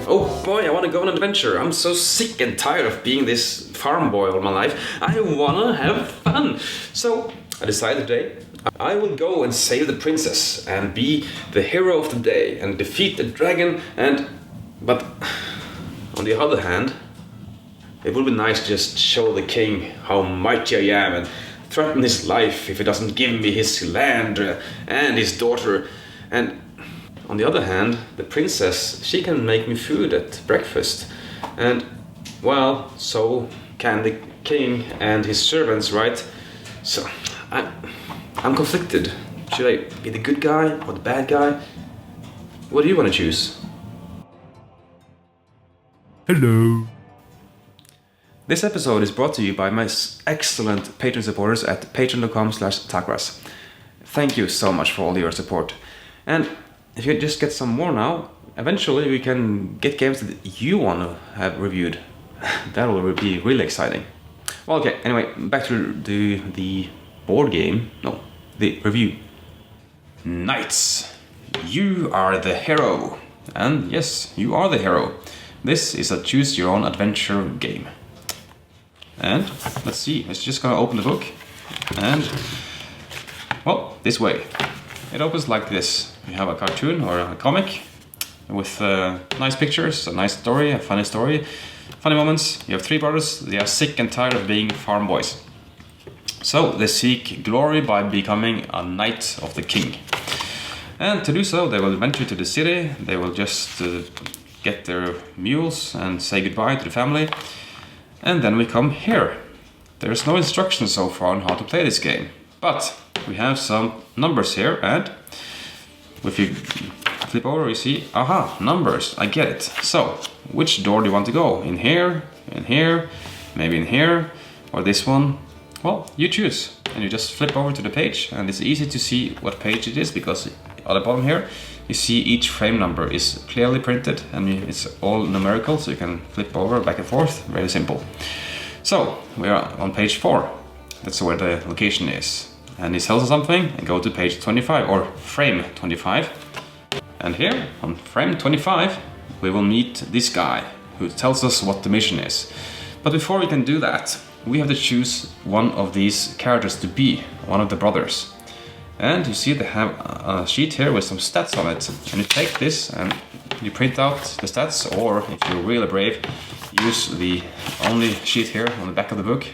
Oh boy, I want to go on an adventure. I'm so sick and tired of being this farm boy all my life. I want to have fun. So I decided today I will go and save the princess and be the hero of the day and defeat the dragon But on the other hand, it would be nice to just show the king how mighty I am and threaten his life if he doesn't give me his land and his daughter. And on the other hand, the princess, she can make me food at breakfast. And, well, so can the king and his servants, right? So, I'm conflicted. Should I be the good guy or the bad guy? What do you want to choose? Hello. This episode is brought to you by my excellent Patreon supporters at patreon.com/takras. Thank you so much for all your support. And if you just get some more now, eventually we can get games that you want to have reviewed. That will be really exciting. Well, okay, anyway, back to the board game. No, the review. Knights, you are the hero. And yes, you are the hero. This is a choose your own adventure game. And let's see, it's just gonna open the book. And, well, this way. It opens like this. You have a cartoon or a comic with nice pictures, a nice story, a funny story, funny moments. You have three brothers. They are sick and tired of being farm boys. So they seek glory by becoming a knight of the king. And to do so, they will venture to the city. They will just get their mules and say goodbye to the family. And then we come here. There's no instructions so far on how to play this game. But we have some numbers here, and if you flip over, you see, aha, numbers, I get it. So, which door do you want to go? In here, maybe in here, or this one? Well, you choose. And you just flip over to the page, and it's easy to see what page it is, because at the bottom here, you see each frame number is clearly printed, and it's all numerical, so you can flip over back and forth, very simple. So, we are on page 4. That's where the location is. And it tells us something, and go to page 25, or frame 25. And here, on frame 25, we will meet this guy, who tells us what the mission is. But before we can do that, we have to choose one of these characters to be, one of the brothers. And you see they have a sheet here with some stats on it. And you take this and you print out the stats, or if you're really brave, use the only sheet here on the back of the book.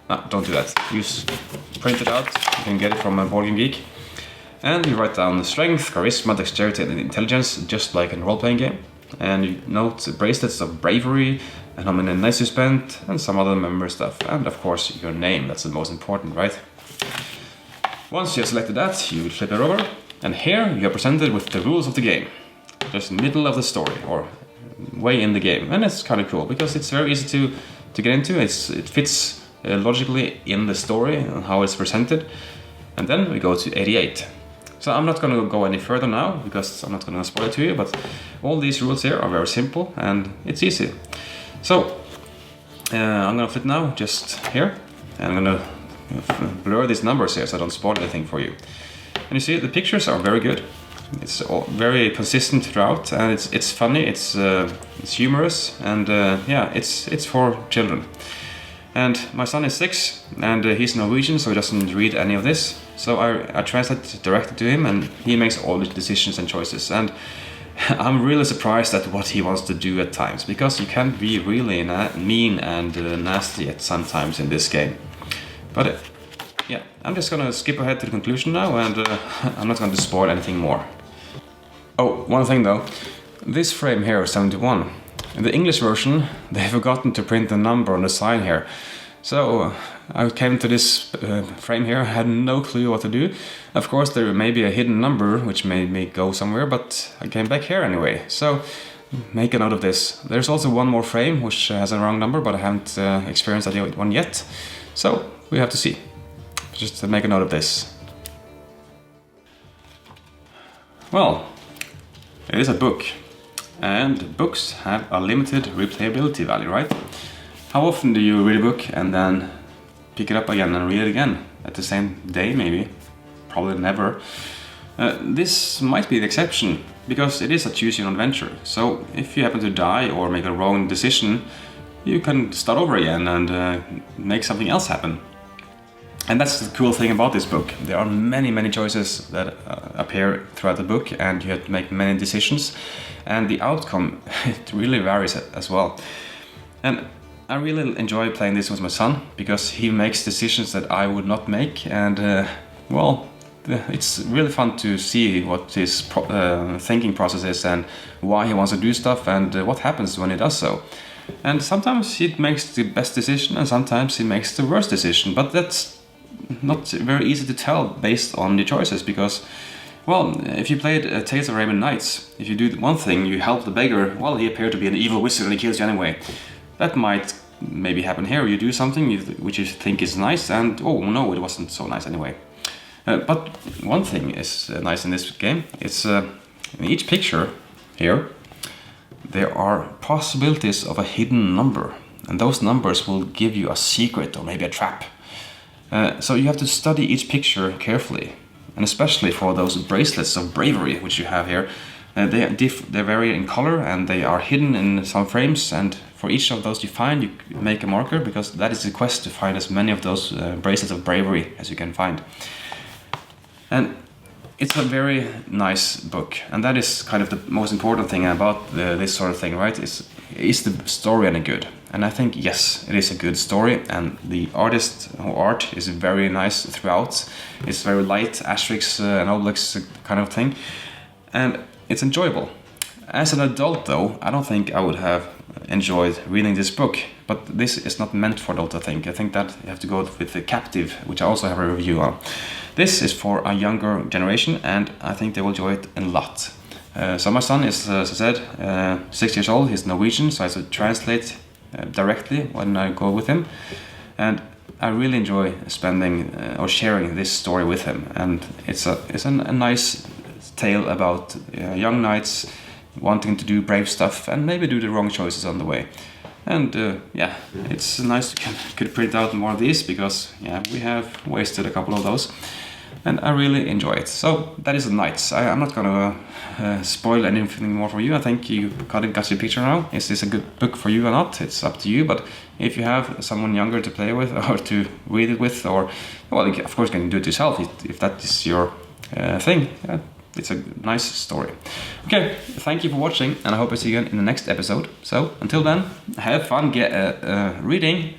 No, don't do that. Print it out. You can get it from a Board Game Geek. And you write down strength, charisma, dexterity, and intelligence, just like in a role-playing game. And you note bracelets of bravery, and how many nights you spent, and some other member stuff. And of course, your name. That's the most important, right? Once you have selected that, you flip it over. And here you are presented with the rules of the game. Just in the middle of the story, or way in the game. And it's kind of cool, because it's very easy to get into. It fits logically in the story and how it's presented. And then we go to 88. So I'm not going to go any further now, because I'm not going to spoil it to you, but all these rules here are very simple and it's easy. So I'm going to flip now, just here, and I'm going to blur these numbers here so I don't spoil anything for you. And you see the pictures are very good. It's all very consistent throughout, and it's funny, it's humorous, and yeah, it's for children. And my son is 6, and he's Norwegian, so he doesn't read any of this. So I translate directly to him, and he makes all the decisions and choices. And I'm really surprised at what he wants to do at times, because you can be really mean and nasty at sometimes in this game. But yeah, I'm just gonna skip ahead to the conclusion now, and I'm not going to spoil anything more. Oh, one thing though, this frame here is 71. In the English version, they've forgotten to print the number on the side here. So I came to this frame here, I had no clue what to do. Of course, there may be a hidden number which made me go somewhere, but I came back here anyway. So make a note of this. There's also one more frame which has a wrong number, but I haven't experienced that one yet. So we have to see. Just to make a note of this. Well, it is a book. And books have a limited replayability value, right? How often do you read a book and then pick it up again and read it again? At the same day, maybe? Probably never. This might be the exception, because it is a choose your own adventure. So if you happen to die or make a wrong decision, you can start over again and make something else happen. And that's the cool thing about this book. There are many choices that appear throughout the book, and you have to make many decisions, and the outcome, it really varies as well. And I really enjoy playing this with my son, because he makes decisions that I would not make, and well, it's really fun to see what his thinking process is and why he wants to do stuff and what happens when he does so. And sometimes he makes the best decision and sometimes he makes the worst decision, but that's not very easy to tell based on the choices, because, well, if you played Tales of Arabian Nights, if you do one thing, you help the beggar, well, he appeared to be an evil wizard and he kills you anyway. That might maybe happen here. You do something which you think is nice and, oh no, it wasn't so nice anyway. But one thing is nice in this game. It's in each picture here, there are possibilities of a hidden number, and those numbers will give you a secret or maybe a trap. So you have to study each picture carefully, and especially for those bracelets of bravery which you have here. They vary in color and they are hidden in some frames, and for each of those you find, you make a marker, because that is the quest, to find as many of those bracelets of bravery as you can find. And it's a very nice book, and that is kind of the most important thing about this sort of thing, right? Is the story any good? And I think yes, it is a good story, and the art is very nice throughout. It's very light, asterisks and obelisks kind of thing, and it's enjoyable. As an adult though, I don't think I would have enjoyed reading this book, but this is not meant for adults, I think. I think that you have to go with The Captive, which I also have a review on. This is for a younger generation, and I think they will enjoy it a lot. So my son is, as I said, 6 years old. He's Norwegian, so I have to translate directly when I go with him. And I really enjoy spending or sharing this story with him. And it's a nice tale about young knights wanting to do brave stuff and maybe do the wrong choices on the way. And yeah, it's nice to could print out more of these, because yeah, we have wasted a couple of those, and I really enjoy it. So that is the Knights. I'm not gonna spoil anything more for you. I think you got your picture now. Is this a good book for you or not? It's up to you, but if you have someone younger to play with or to read it with, or, well, of course you can do it yourself if that is your thing. It's a nice story. Okay, thank you for watching, and I hope I see you again in the next episode. So, until then, have fun reading.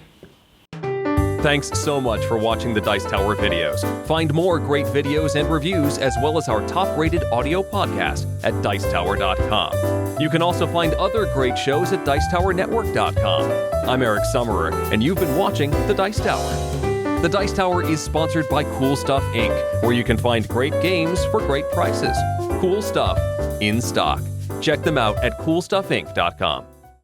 Thanks so much for watching the Dice Tower videos. Find more great videos and reviews, as well as our top-rated audio podcast at Dicetower.com. You can also find other great shows at Dicetowernetwork.com. I'm Eric Summerer, and you've been watching The Dice Tower. The Dice Tower is sponsored by Cool Stuff Inc., where you can find great games for great prices. Cool stuff in stock. Check them out at CoolStuffInc.com.